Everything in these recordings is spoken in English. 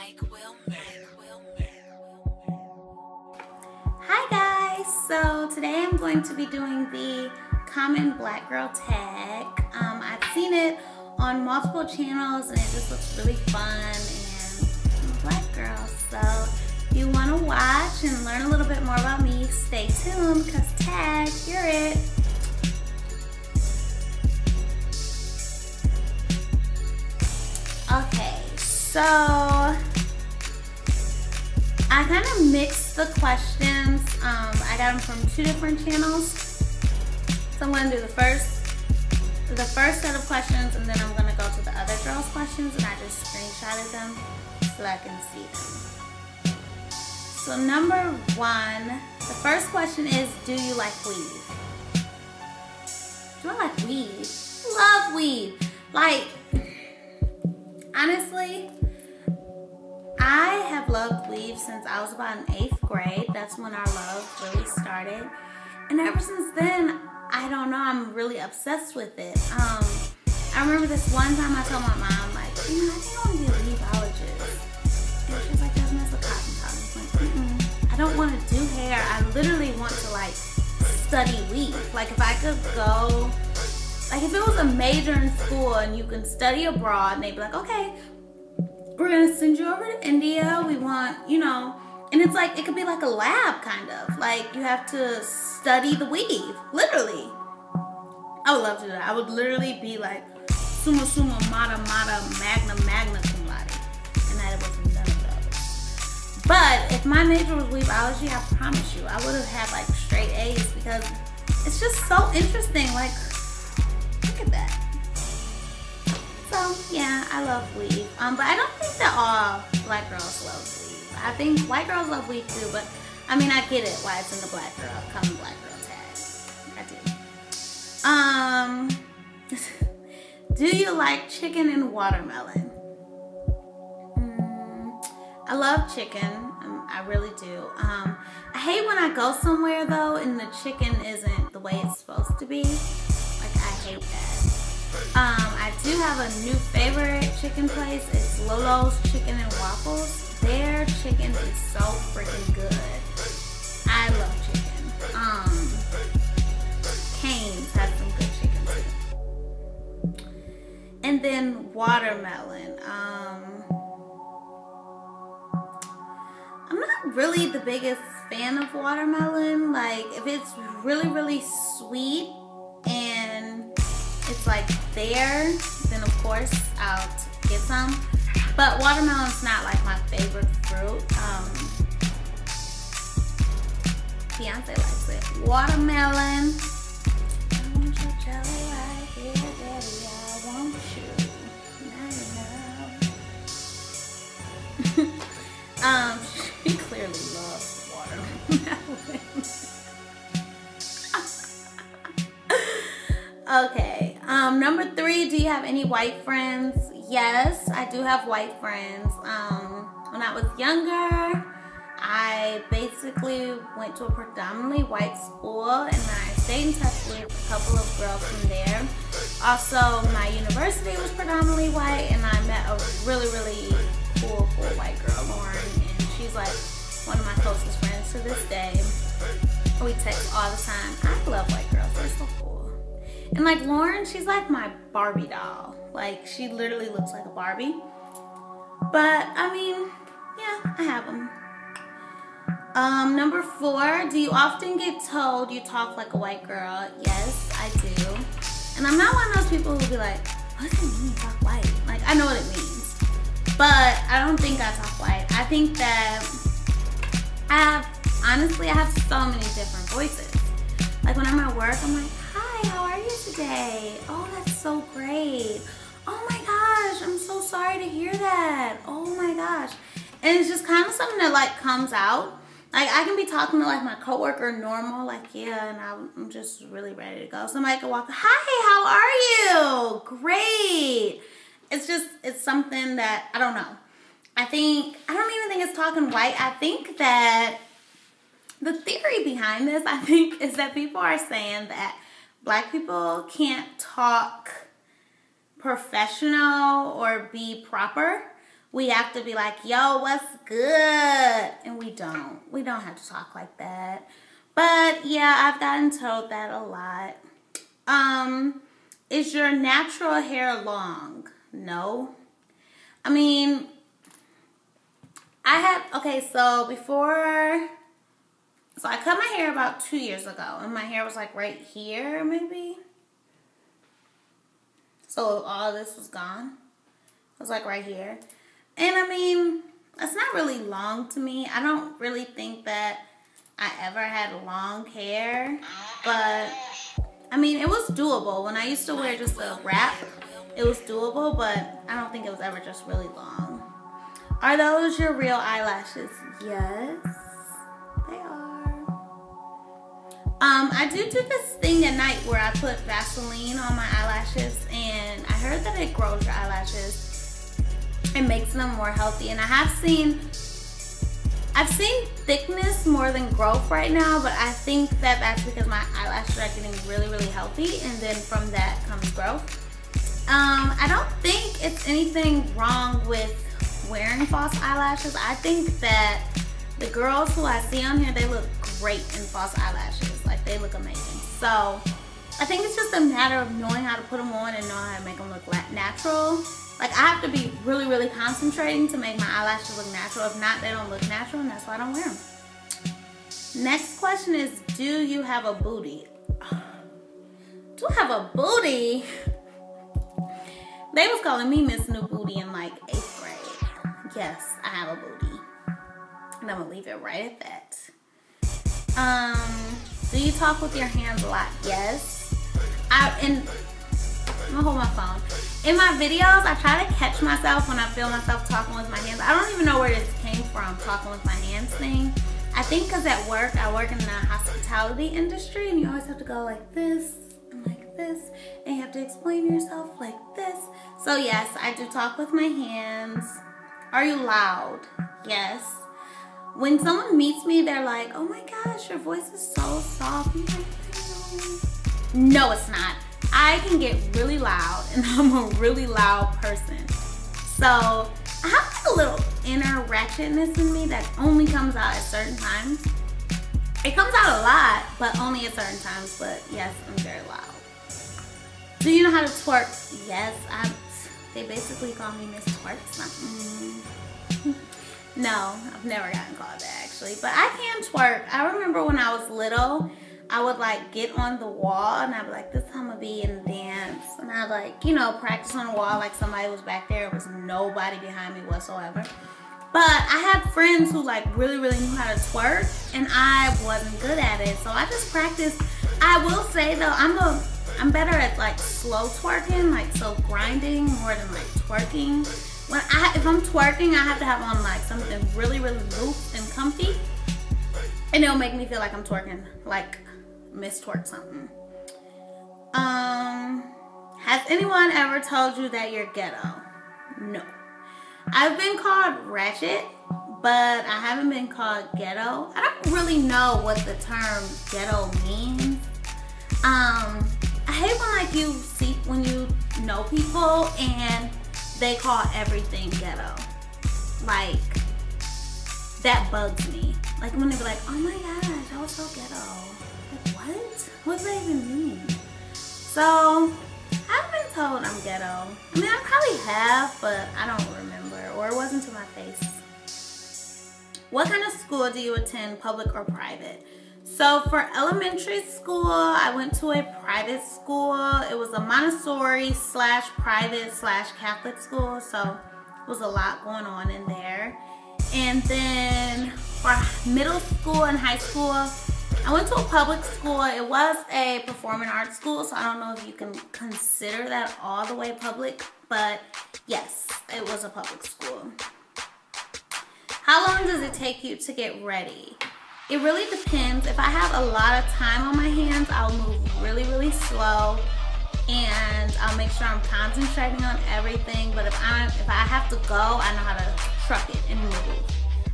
Mike Wilmer. Hi guys, so today I'm going to be doing the common black girl tag. I've seen it on multiple channels and it just looks really fun, and I'm a black girl, so if you want to watch and learn a little bit more about me, stay tuned because tag, you're it. Okay, so I kind of mixed the questions. I got them from two different channels. So I'm going to do the first set of questions, and then I'm going to go to the other girls' questions, and I just screenshotted them so I can see them. So number one, the first question is, do you like weave? Do I like weave? Love weave. Like, honestly, I have loved weave since I was about in 8th grade. That's when our love really started. And ever since then, I don't know, I'm really obsessed with it. I remember this one time I told my mom, like, I think I want to be a weaveologist. And she was like, that's mess with cotton cotton. I was like, I don't want to do hair. I literally want to, like, study weave. Like, if I could go, like, if it was a major in school and you can study abroad, and they'd be like, okay, we're gonna send you over to India. We want, you know, and it's like, it could be like a lab kind of. Like, you have to study the weave, literally. I would love to do that. I would literally be like, summa summa, mata mata, magna magna cum laude. And that it was none of those. But if my major was weaveology, I promise you, I would have had like straight A's because it's just so interesting. Like, look at that. So yeah, I love weave. But I don't think that all black girls love weave. I think white girls love weave too, but I mean, I get it why it's in the black girl, common black girl tag. I do. Do you like chicken and watermelon? I love chicken. I really do. I hate when I go somewhere though and the chicken isn't the way it's supposed to be. Like, I hate that. I do have a new favorite chicken place. It's Lolo's Chicken and Waffles. Their chicken is so freaking good. I love chicken. Cane's has some good chicken too. And then watermelon. I'm not really the biggest fan of watermelon. Like, if it's really, really sweet and it's like there, then of course I'll get some. But watermelon's not like my favorite fruit. Beyonce likes it. Watermelon. I want your jelly right here, daddy. I want you. Now you know. She clearly loves watermelon. Okay. Number 3, do you have any white friends? Yes, I do have white friends. When I was younger, I basically went to a predominantly white school, and I stayed in touch with a couple of girls from there. Also, my university was predominantly white, and I met a really, really cool white girl, Lauren, and she's like one of my closest friends to this day. We text all the time. I love white girls. They're so cool. And like Lauren, she's like my Barbie doll. Like, she literally looks like a Barbie. But I mean, yeah, I have them. Number 4, do you often get told you talk like a white girl? Yes, I do. And I'm not one of those people who be like, what does it mean you talk white? Like, I know what it means. But I don't think I talk white. I think that honestly, I have so many different voices. Like, when I'm at work, I'm like, hi, how are you today? Oh, that's so great. Oh my gosh, I'm so sorry to hear that. Oh my gosh. And it's just kind of something that like comes out. Like, I can be talking to like my coworker normal, like, yeah, and I'm just really ready to go. Somebody can walk, hi, how are you? Great. It's something that, I don't know. I don't even think it's talking white. I think that the theory behind this, I think, is that people are saying that black people can't talk professional or be proper we have to be like, yo, what's good? And we don't. We don't have to talk like that. But yeah, I've gotten told that a lot. Is your natural hair long? No. I mean, so I cut my hair about 2 years ago, and my hair was like right here, maybe. So all of this was gone. It was like right here. And I mean, it's not really long to me. I don't really think that I ever had long hair, but I mean, it was doable. When I used to wear just a wrap, it was doable, but I don't think it was ever just really long. Are those your real eyelashes? Yes, they are. I do this thing at night where I put Vaseline on my eyelashes, and I heard that it grows your eyelashes. It makes them more healthy, and I've seen thickness more than growth right now, but I think that that's because my eyelashes are getting really, really healthy, and then from that comes growth. I don't think it's anything wrong with wearing false eyelashes. I think that the girls who I see on here, they look great in false eyelashes. Like, they look amazing. So I think it's just a matter of knowing how to put them on and knowing how to make them look natural. Like, I have to be really, really concentrating to make my eyelashes look natural. If not, they don't look natural, and that's why I don't wear them. Next question is, do you have a booty? Do I have a booty? They was calling me Miss New Booty in like 8th grade. Yes, I have a booty. And I'm gonna leave it right at that. Do you talk with your hands a lot? Yes. I'm gonna hold my phone. In my videos, I try to catch myself when I feel myself talking with my hands. I don't even know where this came from, talking with my hands thing. I think because at work, I work in the hospitality industry, and you always have to go like this and like this, and you have to explain yourself like this. So yes, I do talk with my hands. Are you loud? Yes. When someone meets me, they're like, oh my gosh, your voice is so soft. I'm like, no, it's not. I can get really loud, and I'm a really loud person. So I have like a little inner ratchetness in me that only comes out at certain times. It comes out a lot, but only at certain times. But yes, I'm very loud. Do you know how to twerk? Yes, they basically call me Miss Twerk. No, I've never gotten called that actually, but I can twerk. I remember when I was little, I would like get on the wall and I'd be like, this is how I'm gonna be in the dance. And I'd like, you know, practice on the wall like somebody was back there. There was nobody behind me whatsoever. But I had friends who like really, really knew how to twerk, and I wasn't good at it. So I just practiced. I will say though, I'm better at like slow twerking, like so grinding more than like twerking. If I'm twerking, I have to have on like something really, really loose and comfy, and it'll make me feel like I'm twerking, like Miss Twerk something. Has anyone ever told you that you're ghetto? No. I've been called ratchet, but I haven't been called ghetto. I don't really know what the term ghetto means. I hate when you know people and they call everything ghetto. Like, that bugs me. Like when they be like, oh my gosh, I was so ghetto. Like, what? What does that even mean? So, I've been told I'm ghetto. I mean, I probably have, but I don't remember, or it wasn't to my face. What kind of school do you attend, public or private? So for elementary school, I went to a private school. It was a Montessori / private / Catholic school, so it was a lot going on in there. And then for middle school and high school, I went to a public school. It was a performing arts school, so I don't know if you can consider that all the way public, but yes, it was a public school. How long does it take you to get ready? It really depends. If I have a lot of time on my hands, I'll move really, really slow, and I'll make sure I'm concentrating on everything. But if I have to go, I know how to truck it and move.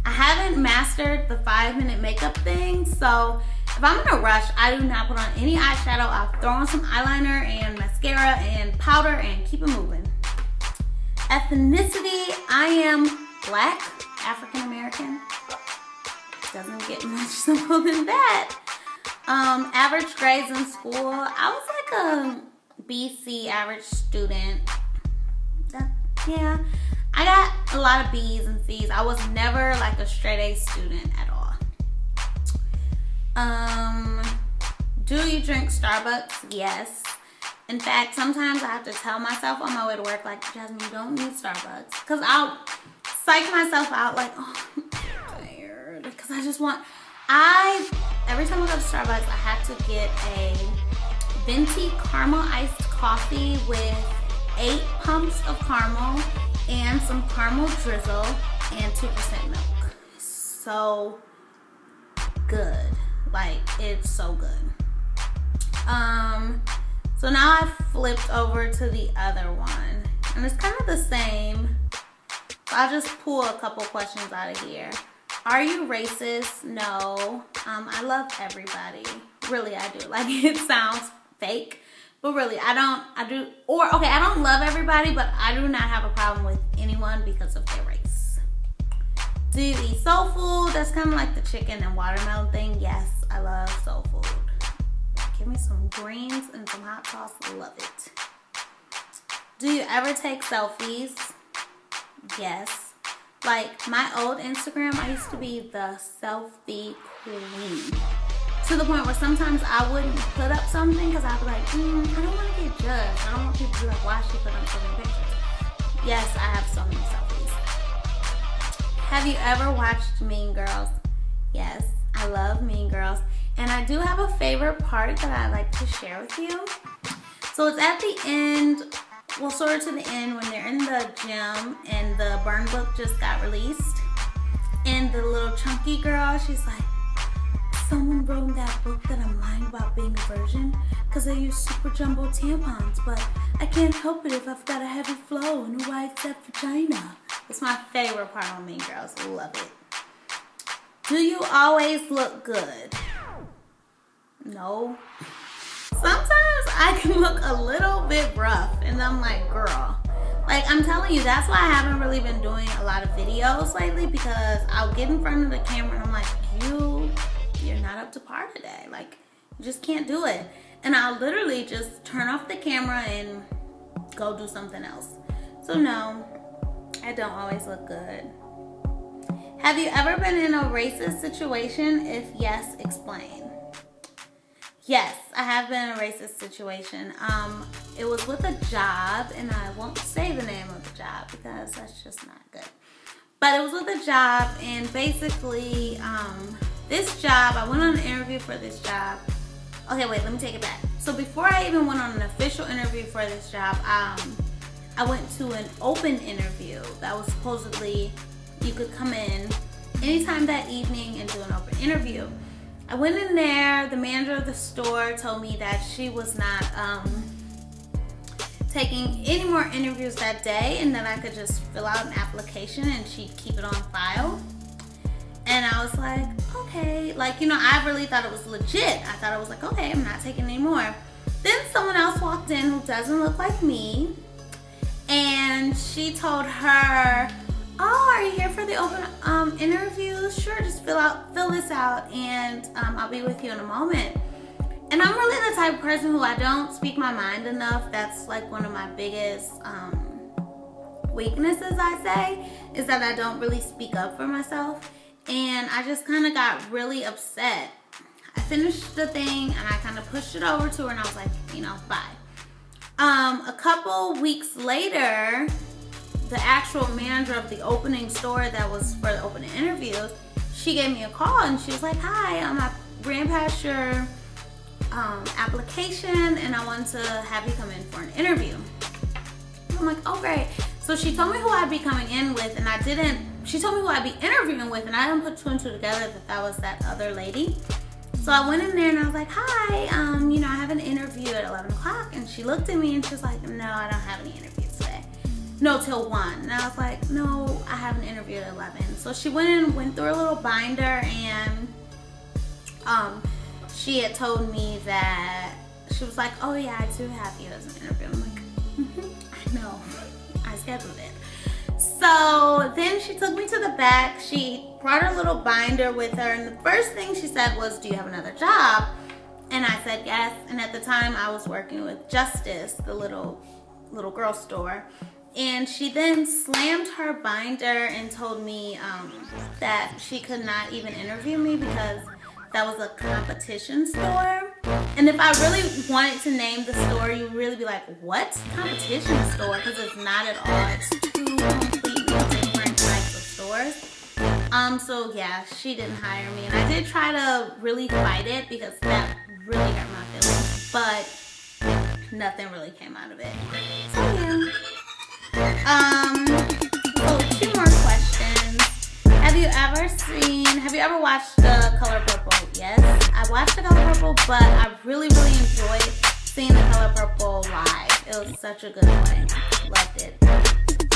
I haven't mastered the 5-minute makeup thing, so if I'm in a rush, I do not put on any eyeshadow. I'll throw on some eyeliner and mascara and powder and keep it moving. Ethnicity, I am Black, African American. Doesn't get much simple than that. Average grades in school, I was like a BC average student. Yeah, I got a lot of B's and C's. I was never like a straight A student at all. Do you drink Starbucks? Yes. In fact, sometimes I have to tell myself on my way to work, like, Jasmine, you don't need Starbucks. Because I'll psych myself out, like, oh, I'm tired. Because I just want, every time I go to Starbucks, I have to get a venti caramel iced coffee with 8 pumps of caramel and some caramel drizzle and 2% milk. So good. Like, it's so good. So now I've flipped over to the other one, and it's kind of the same. So I'll just pull a couple questions out of here. Are you racist? No. I love everybody. Really, I do. Like, it sounds fake, but really, I don't love everybody, but I do not have a problem with anyone because of their race. Do you eat soul food? That's kind of like the chicken and watermelon thing. Yes, I love soul food. Give me some greens and some hot sauce. Love it. Do you ever take selfies? Yes. Like, my old Instagram, I used to be the selfie queen. To the point where sometimes I wouldn't put up something because I'd be like, I don't want to get judged. I don't want people to be like, why she put up so many pictures? Yes, I have so many selfies. Have you ever watched Mean Girls? Yes, I love Mean Girls. And I do have a favorite part that I like to share with you. So it's at the end, well, sort of to the end, when they're in the gym and the burn book just got released. And the little chunky girl, she's like, someone wrote in that book that I'm lying about being a virgin because I use super jumbo tampons, but I can't help it if I've got a heavy flow and a wide set vagina. It's my favorite part on Mean Girls. Love it. Do you always look good? No. Sometimes I can look a little bit rough and I'm like, girl, like, I'm telling you, that's why I haven't really been doing a lot of videos lately, because I'll get in front of the camera and I'm like, you're not up to par today. Like, you just can't do it. And I'll literally just turn off the camera and go do something else. So no, I don't always look good. Have you ever been in a racist situation? If yes, explain. Yes, I have been in a racist situation. It was with a job, and I won't say the name of the job because that's just not good. But it was with a job, and basically, this job, I went on an interview for this job. Okay, wait, let me take it back. So before I even went on an official interview for this job, I went to an open interview that was supposedly, you could come in anytime that evening and do an open interview. I went in there, the manager of the store told me that she was not taking any more interviews that day, and that I could just fill out an application and she'd keep it on file. And I was like, okay, like, you know, I really thought it was legit. I thought it was like, okay, I'm not taking any more. Then someone else walked in who doesn't look like me, and she told her, oh, are you here for the open interview? Sure, just fill this out, and I'll be with you in a moment. And I'm really the type of person who I don't speak my mind enough. That's like one of my biggest weaknesses, I say, is that I don't really speak up for myself. And I just kind of got really upset. I finished the thing and I kind of pushed it over to her and I was like, you know, bye. A couple weeks later, the actual manager of the opening store that was for the opening interviews, she gave me a call and she was like, hi, I ran past your application and I want to have you come in for an interview. I'm like, oh great. So she told me who I'd be coming in with, and she told me who I'd be interviewing with, and I didn't put two and two together that was that other lady. So I went in there and I was like, hi, you know, I have an interview at 11 o'clock. And she looked at me and she was like, no, I don't have any interviews today. No, till 1. And I was like, no, I have an interview at 11. So she went through a little binder, and she had told me that, she was like, oh yeah, I do have you as an interview. I'm like, I know, I scheduled it. So then she took me to the back. She brought her little binder with her, and the first thing she said was, "Do you have another job?" And I said yes. And at the time I was working with Justice, the little girl store. And she then slammed her binder and told me that she could not even interview me because that was a competition store. And if I really wanted to name the store, you would really be like, what? Competition store? Because it's not at all. It's two completely different types of stores. So yeah, she didn't hire me. And I did try to really fight it because that really hurt my feelings. But nothing really came out of it. So yeah. So 2 more questions. Have you ever watched The Color Purple? Yes, I watched The Color Purple, but I really enjoyed seeing The Color Purple live. It was such a good one. Loved it.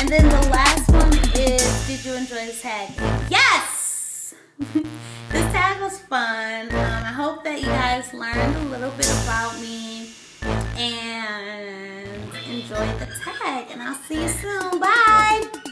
And then the last one is, did you enjoy the tag? Yes! This tag was fun. I hope that you guys learned a little bit about me and enjoyed the tag. And I'll see you soon. Bye!